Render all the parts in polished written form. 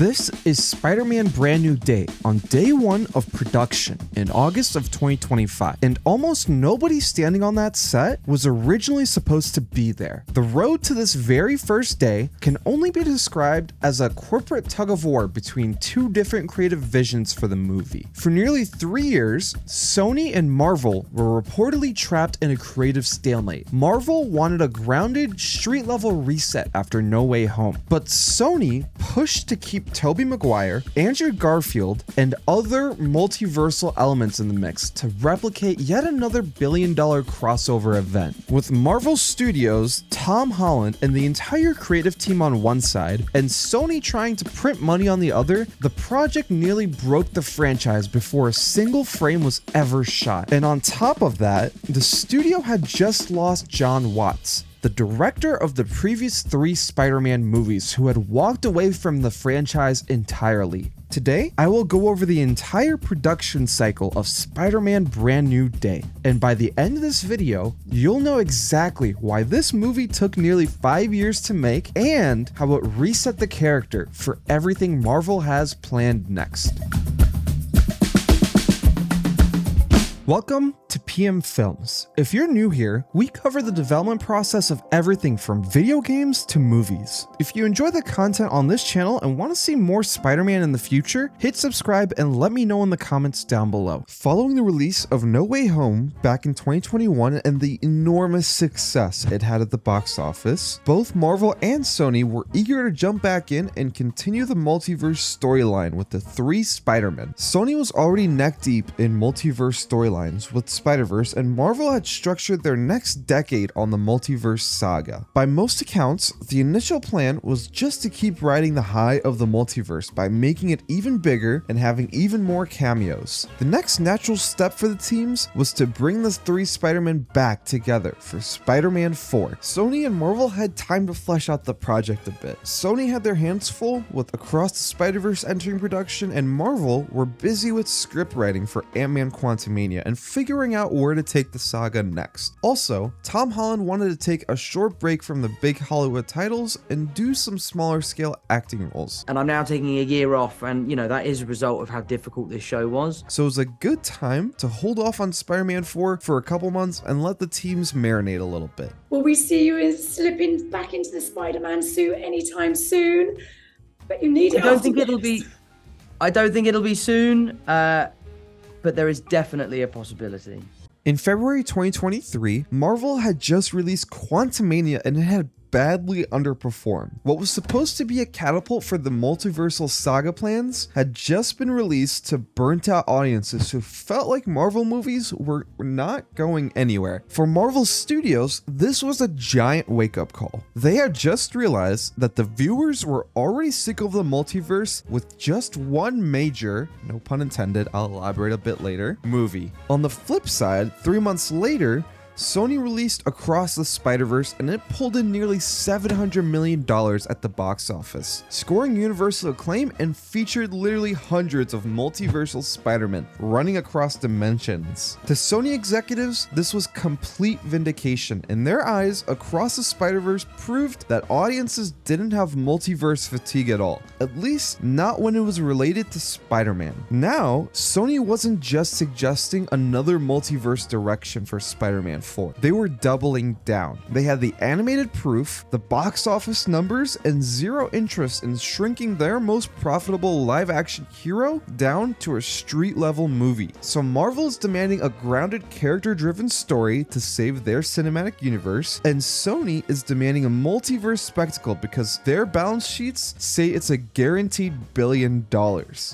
This is Spider-Man Brand New Day on day one of production in August of 2025, and almost nobody standing on that set was originally supposed to be there. The road to this very first day can only be described as a corporate tug-of-war between two different creative visions for the movie. For nearly 3 years, Sony and Marvel were reportedly trapped in a creative stalemate. Marvel wanted a grounded, street-level reset after No Way Home, but Sony pushed to keep Tobey Maguire, Andrew Garfield, and other multiversal elements in the mix to replicate yet another billion-dollar crossover event. With Marvel Studios, Tom Holland, and the entire creative team on one side, and Sony trying to print money on the other, the project nearly broke the franchise before a single frame was ever shot. And on top of that, the studio had just lost John Watts, the director of the previous 3 Spider-Man movies, who had walked away from the franchise entirely. Today, I will go over the entire production cycle of Spider-Man Brand New Day, and by the end of this video, you'll know exactly why this movie took nearly 5 years to make and how it reset the character for everything Marvel has planned next. Welcome to PM Films. If you're new here, we cover the development process of everything from video games to movies. If you enjoy the content on this channel and want to see more Spider-Man in the future, hit subscribe and let me know in the comments down below. Following the release of No Way Home back in 2021 and the enormous success it had at the box office, both Marvel and Sony were eager to jump back in and continue the multiverse storyline with the 3 Spider-Men. Sony was already neck deep in multiverse storylines with Spider-Verse, and Marvel had structured their next decade on the multiverse saga. By most accounts, the initial plan was just to keep riding the high of the multiverse by making it even bigger and having even more cameos. The next natural step for the teams was to bring the 3 Spider-Men back together for Spider-Man 4. Sony and Marvel had time to flesh out the project a bit. Sony had their hands full with Across the Spider-Verse entering production, and Marvel were busy with script writing for Ant-Man Quantumania and figuring out where to take the saga next. Also, Tom Holland wanted to take a short break from the big Hollywood titles and do some smaller scale acting roles. And I'm now taking a year off, and that is a result of how difficult this show was. So it was a good time to hold off on Spider-Man 4 for a couple months and let the teams marinate a little bit. Will we see you slipping back into the Spider-Man suit anytime soon? But you need it. I don't think it'll be soon. But there is definitely a possibility. In February 2023, Marvel had just released Quantumania and it had badly underperformed. What was supposed to be a catapult for the multiversal saga plans had just been released to burnt out audiences who felt like Marvel movies were not going anywhere. For Marvel Studios, this was a giant wake-up call. They had just realized that the viewers were already sick of the multiverse with just one major, no pun intended, I'll elaborate a bit later, movie. On the flip side, 3 months later, Sony released Across the Spider-Verse and it pulled in nearly $700 million at the box office, scoring universal acclaim and featured literally hundreds of multiversal Spider-Men running across dimensions. To Sony executives, this was complete vindication. In their eyes, Across the Spider-Verse proved that audiences didn't have multiverse fatigue at all, at least not when it was related to Spider-Man. Now, Sony wasn't just suggesting another multiverse direction for Spider-Man 4. They were doubling down. They had the animated proof, the box office numbers, and zero interest in shrinking their most profitable live-action hero down to a street-level movie. So Marvel is demanding a grounded, character-driven story to save their cinematic universe, and Sony is demanding a multiverse spectacle because their balance sheets say it's a guaranteed $1 billion.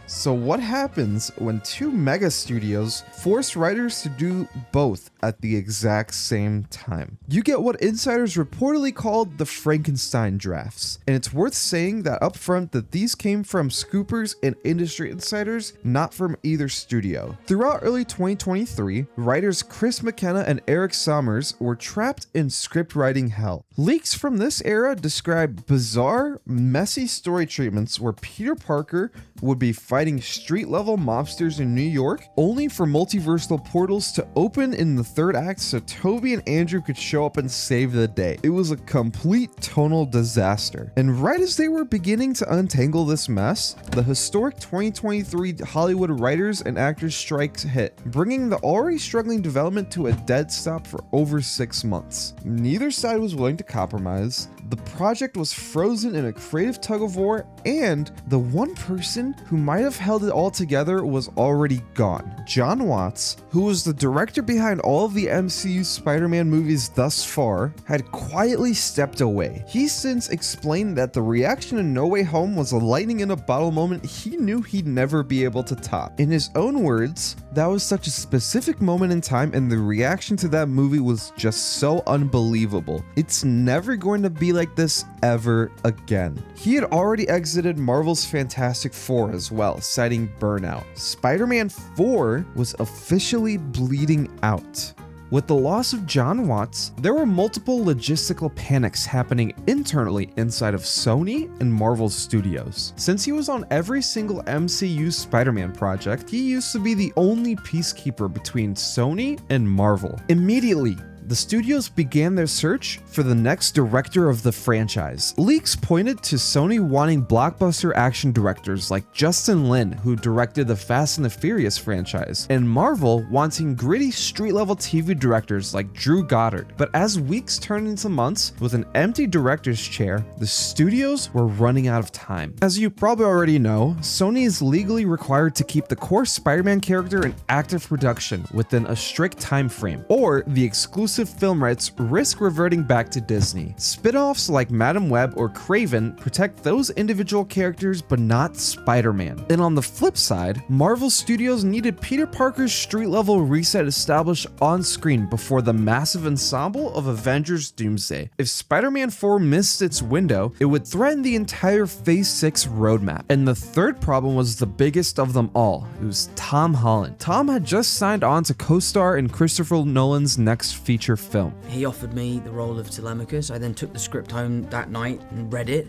So what happens when 2 mega studios force writers to do both at the exact same time? You get what insiders reportedly called the Frankenstein drafts, and it's worth saying that up front that these came from scoopers and industry insiders, not from either studio. Throughout early 2023, writers Chris McKenna and Eric Sommers were trapped in script writing hell. Leaks from this era describe bizarre, messy story treatments where Peter Parker would be fighting street-level mobsters in New York, only for multiversal portals to open in the third act so Toby and Andrew could show up and save the day. It was a complete tonal disaster. And right as they were beginning to untangle this mess, the historic 2023 Hollywood writers and actors strikes hit, bringing the already struggling development to a dead stop for over 6 months. Neither side was willing to compromise. The project was frozen in a creative tug-of-war, and the one person who might have held it all together was already gone. Jon Watts, who was the director behind all of the MCU Spider-Man movies thus far, had quietly stepped away. He since explained that the reaction to No Way Home was a lightning in a bottle moment he knew he'd never be able to top. In his own words, that was such a specific moment in time, and the reaction to that movie was just so unbelievable. It's never going to be like this ever again. He had already exited Marvel's Fantastic Four as well, citing burnout. Spider-Man 4 was officially bleeding out. With the loss of Jon Watts, there were multiple logistical panics happening internally inside of Sony and Marvel Studios. Since he was on every single MCU Spider-Man project, he used to be the only peacekeeper between Sony and Marvel. Immediately, the studios began their search for the next director of the franchise. Leaks pointed to Sony wanting blockbuster action directors like Justin Lin, who directed the Fast and the Furious franchise, and Marvel wanting gritty street-level TV directors like Drew Goddard. But as weeks turned into months, with an empty director's chair, the studios were running out of time. As you probably already know, Sony is legally required to keep the core Spider-Man character in active production within a strict time frame, or the exclusive film rights risk reverting back to Disney. Spin-offs like Madam Web or Craven protect those individual characters but not Spider-Man. And on the flip side, Marvel Studios needed Peter Parker's street-level reset established on screen before the massive ensemble of Avengers Doomsday. If Spider-Man 4 missed its window, it would threaten the entire Phase 6 roadmap. And the third problem was the biggest of them all. It was Tom Holland. Tom had just signed on to co-star in Christopher Nolan's next feature film. He offered me the role of Telemachus. I then took the script home that night and read it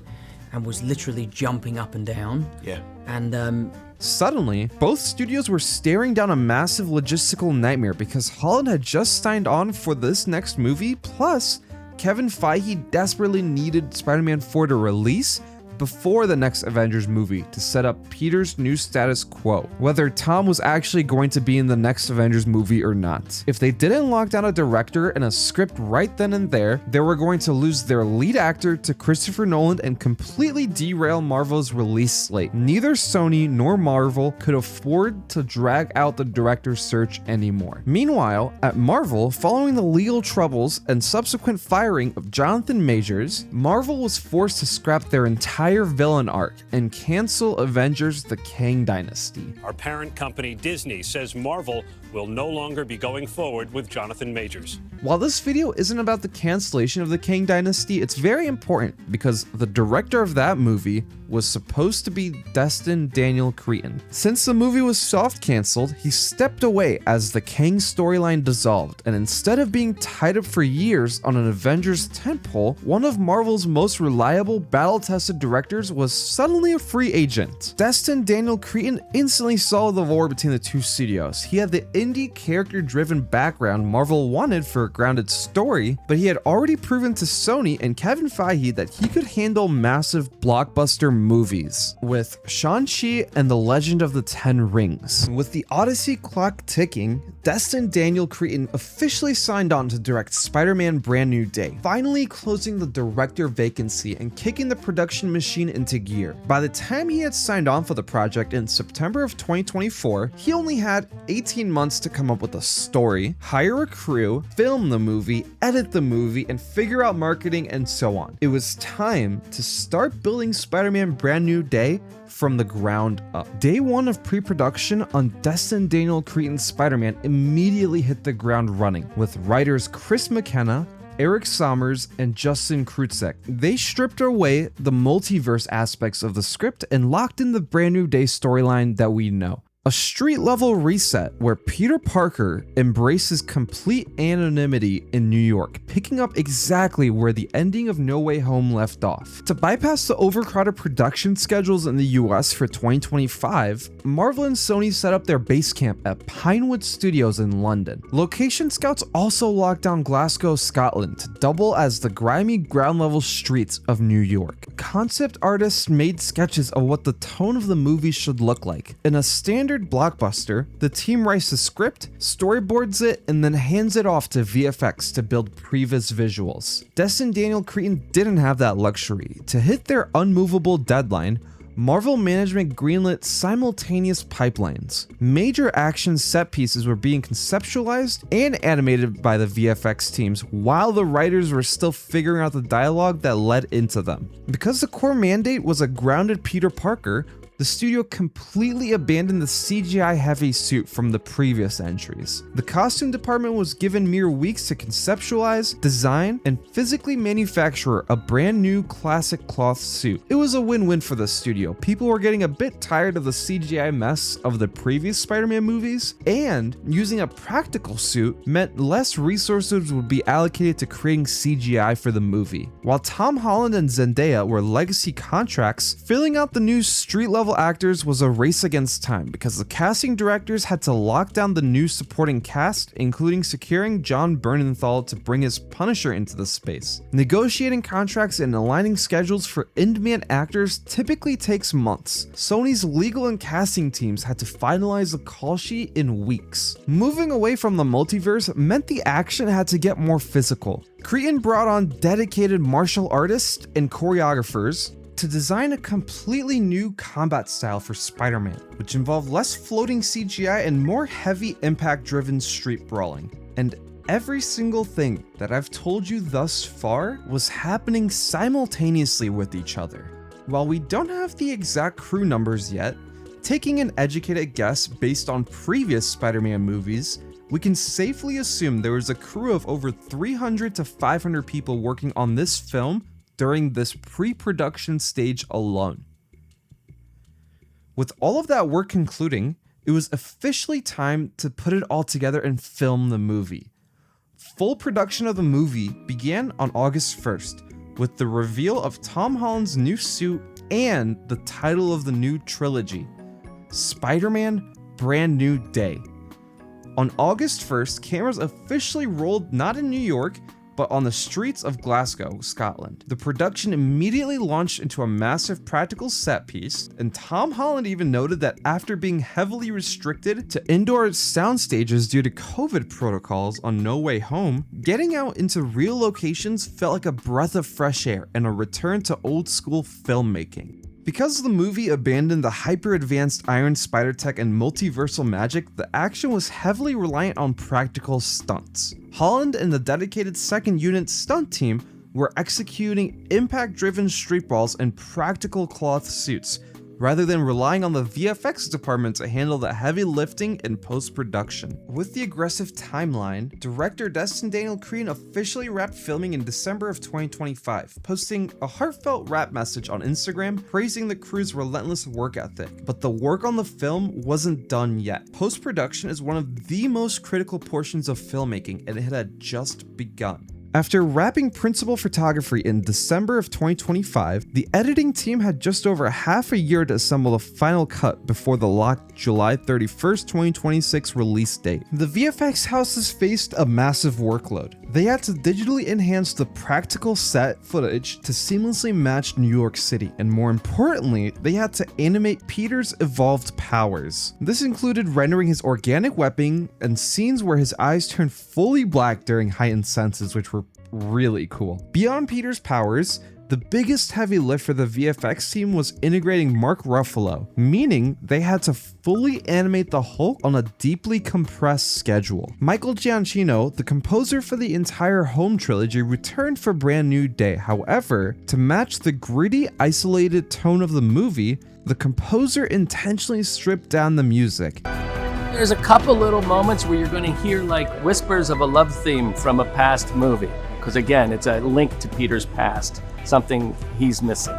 and was literally jumping up and down. Yeah. And suddenly, both studios were staring down a massive logistical nightmare because Holland had just signed on for this next movie, plus Kevin Feige desperately needed Spider-Man 4 to release before the next Avengers movie to set up Peter's new status quo, whether Tom was actually going to be in the next Avengers movie or not. If they didn't lock down a director and a script right then and there, they were going to lose their lead actor to Christopher Nolan and completely derail Marvel's release slate. Neither Sony nor Marvel could afford to drag out the director's search anymore. Meanwhile, at Marvel, following the legal troubles and subsequent firing of Jonathan Majors, Marvel was forced to scrap their entire villain arc and cancel Avengers: The Kang Dynasty. Our parent company, Disney, says Marvel will no longer be going forward with Jonathan Majors. While this video isn't about the cancellation of the Kang Dynasty, it's very important because the director of that movie was supposed to be Destin Daniel Cretton. Since the movie was soft canceled, he stepped away as the Kang storyline dissolved, and instead of being tied up for years on an Avengers tentpole, one of Marvel's most reliable, battle-tested directors was suddenly a free agent. Destin Daniel Cretton instantly saw the war between the two studios. He had the indie character-driven background Marvel wanted for a grounded story, but he had already proven to Sony and Kevin Feige that he could handle massive blockbuster movies with Shang-Chi and the Legend of the Ten Rings. With the Odyssey clock ticking, Destin Daniel Cretton officially signed on to direct Spider-Man Brand New Day, finally closing the director vacancy and kicking the production machine into gear. By the time he had signed on for the project in September of 2024, he only had 18 months to come up with a story, hire a crew, film the movie, edit the movie, and figure out marketing and so on. It was time to start building Spider-Man Brand New Day from the ground up. Day one of pre-production on Destin Daniel Cretton's Spider-Man immediately hit the ground running, with writers Chris McKenna, Eric Sommers, and Justin Krutzek. They stripped away the multiverse aspects of the script and locked in the Brand New Day storyline that we know. A street-level reset where Peter Parker embraces complete anonymity in New York, picking up exactly where the ending of No Way Home left off. To bypass the overcrowded production schedules in the US for 2025, Marvel and Sony set up their base camp at Pinewood Studios in London. Location scouts also locked down Glasgow, Scotland to double as the grimy ground-level streets of New York. Concept artists made sketches of what the tone of the movie should look like. In a standard blockbuster, the team writes the script, storyboards it, and then hands it off to VFX to build previs visuals. Des and Daniel Cretton didn't have that luxury. To hit their unmovable deadline, Marvel management greenlit simultaneous pipelines. Major action set pieces were being conceptualized and animated by the VFX teams while the writers were still figuring out the dialogue that led into them. Because the core mandate was a grounded Peter Parker, the studio completely abandoned the CGI-heavy suit from the previous entries. The costume department was given mere weeks to conceptualize, design, and physically manufacture a brand new classic cloth suit. It was a win-win for the studio. People were getting a bit tired of the CGI mess of the previous Spider-Man movies, and using a practical suit meant less resources would be allocated to creating CGI for the movie. While Tom Holland and Zendaya were legacy contracts, filling out the new street-level actors was a race against time because the casting directors had to lock down the new supporting cast, including securing John Bernthal to bring his Punisher into the space. Negotiating contracts and aligning schedules for in-demand actors typically takes months. Sony's legal and casting teams had to finalize the call sheet in weeks. Moving away from the multiverse meant the action had to get more physical. Cretton brought on dedicated martial artists and choreographers to design a completely new combat style for Spider-Man, which involved less floating CGI and more heavy impact-driven street brawling. And every single thing that I've told you thus far was happening simultaneously with each other. While we don't have the exact crew numbers yet, taking an educated guess based on previous Spider-Man movies, we can safely assume there was a crew of over 300 to 500 people working on this film during this pre-production stage alone. With all of that work concluding, it was officially time to put it all together and film the movie. Full production of the movie began on August 1st, with the reveal of Tom Holland's new suit and the title of the new trilogy, Spider-Man: Brand New Day. On August 1st, cameras officially rolled not in New York, but on the streets of Glasgow, Scotland. The production immediately launched into a massive practical set piece, and Tom Holland even noted that after being heavily restricted to indoor sound stages due to COVID protocols on No Way Home, getting out into real locations felt like a breath of fresh air and a return to old school filmmaking. Because the movie abandoned the hyper-advanced Iron Spider tech and multiversal magic, the action was heavily reliant on practical stunts. Holland and the dedicated second unit stunt team were executing impact-driven street brawls in practical cloth suits, rather than relying on the VFX department to handle the heavy lifting in post-production. With the aggressive timeline, director Des and Daniel Cretton officially wrapped filming in December of 2025, posting a heartfelt rap message on Instagram praising the crew's relentless work ethic. But the work on the film wasn't done yet. Post-production is one of the most critical portions of filmmaking, and it had just begun. After wrapping principal photography in December of 2025, the editing team had just over half a year to assemble the final cut before the locked July 31st, 2026 release date. The VFX houses faced a massive workload. They had to digitally enhance the practical set footage to seamlessly match New York City, and more importantly, they had to animate Peter's evolved powers. This included rendering his organic webbing and scenes where his eyes turned fully black during heightened senses, which were really cool. Beyond Peter's powers, the biggest heavy lift for the VFX team was integrating Mark Ruffalo, meaning they had to fully animate the Hulk on a deeply compressed schedule. Michael Giacchino, the composer for the entire Home trilogy, returned for Brand New Day. However, to match the gritty, isolated tone of the movie, the composer intentionally stripped down the music. There's a couple little moments where you're going to hear like whispers of a love theme from a past movie. Because again, it's a link to Peter's past, something he's missing.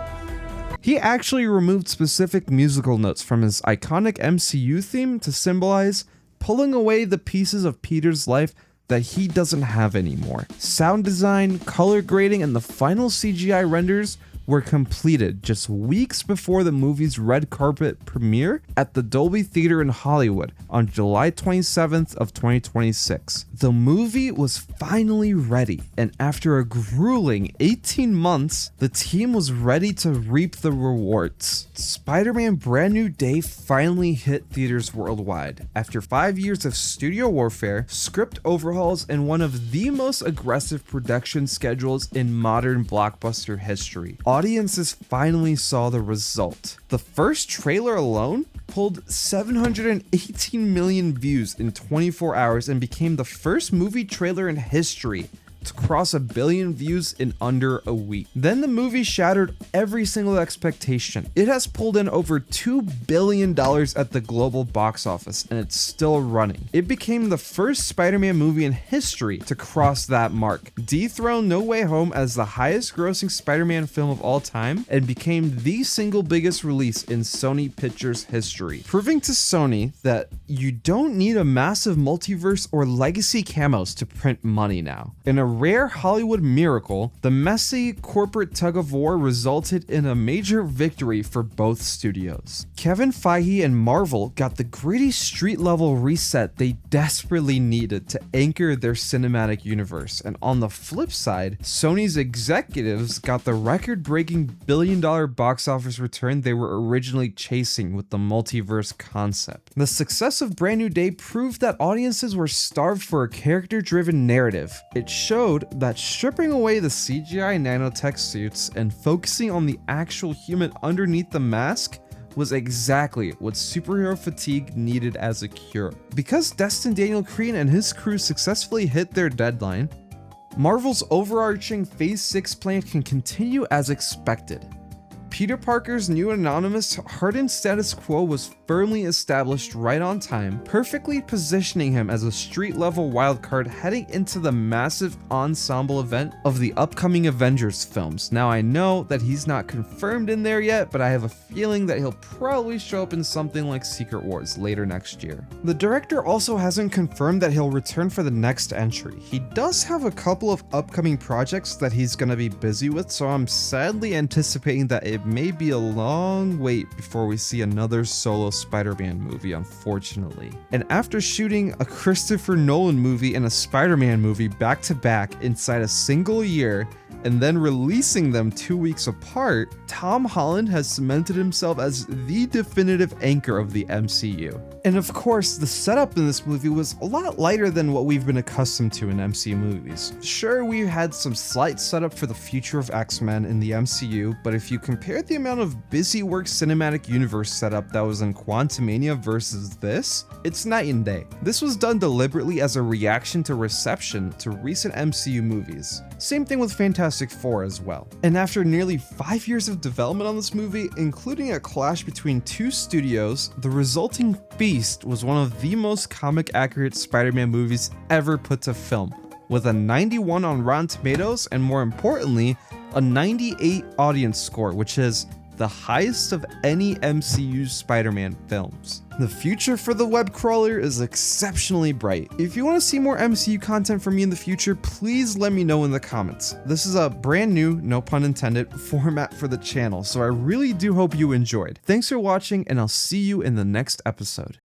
He actually removed specific musical notes from his iconic MCU theme to symbolize pulling away the pieces of Peter's life that he doesn't have anymore. Sound design, color grading, and the final CGI renders were completed just weeks before the movie's red carpet premiere at the Dolby Theater in Hollywood on July 27th of 2026. The movie was finally ready, and after a grueling 18 months, the team was ready to reap the rewards. Spider-Man Brand New Day finally hit theaters worldwide. After 5 years of studio warfare, script overhauls, and one of the most aggressive production schedules in modern blockbuster history, audiences finally saw the result. The first trailer alone pulled 718 million views in 24 hours and became the first movie trailer in history to cross 1 billion views in under a week. Then the movie shattered every single expectation. It has pulled in over $2 billion at the global box office, and it's still running. It became the first Spider-Man movie in history to cross that mark, dethroned No Way Home as the highest grossing Spider-Man film of all time, and became the single biggest release in Sony Pictures history, proving to Sony that you don't need a massive multiverse or legacy camos to print money now. In a rare Hollywood miracle, the messy corporate tug-of-war resulted in a major victory for both studios. Kevin Feige and Marvel got the gritty street-level reset they desperately needed to anchor their cinematic universe, and on the flip side, Sony's executives got the record-breaking billion-dollar box office return they were originally chasing with the multiverse concept. The success of Brand New Day proved that audiences were starved for a character-driven narrative. It showed that stripping away the CGI nanotech suits and focusing on the actual human underneath the mask was exactly what superhero fatigue needed as a cure. Because Destin Daniel Cretton and his crew successfully hit their deadline, Marvel's overarching Phase 6 plan can continue as expected. Peter Parker's new anonymous, hardened status quo was firmly established right on time, perfectly positioning him as a street-level wildcard heading into the massive ensemble event of the upcoming Avengers films. Now, I know that he's not confirmed in there yet, but I have a feeling that he'll probably show up in something like Secret Wars later next year. The director also hasn't confirmed that he'll return for the next entry. He does have a couple of upcoming projects that he's gonna be busy with, so I'm sadly anticipating that it may be a long wait before we see another solo Spider-Man movie, unfortunately. And after shooting a Christopher Nolan movie and a Spider-Man movie back to back inside a single year, and then releasing them 2 weeks apart, Tom Holland has cemented himself as the definitive anchor of the MCU. And of course, the setup in this movie was a lot lighter than what we've been accustomed to in MCU movies. Sure, we had some slight setup for the future of X-Men in the MCU, but if you compare the amount of busy work cinematic universe setup that was in Quantumania versus this, it's night and day. This was done deliberately as a reaction to reception to recent MCU movies. Same thing with Fantastic Four as well. And after nearly 5 years of development on this movie, including a clash between two studios, the resulting beast was one of the most comic accurate Spider-Man movies ever put to film, with a 91 on Rotten Tomatoes and, more importantly, a 98 audience score, which is the highest of any MCU Spider-Man films. The future for the web crawler is exceptionally bright. If you want to see more MCU content from me in the future, please let me know in the comments. This is a brand new, no pun intended, format for the channel, so I really do hope you enjoyed. Thanks for watching, and I'll see you in the next episode.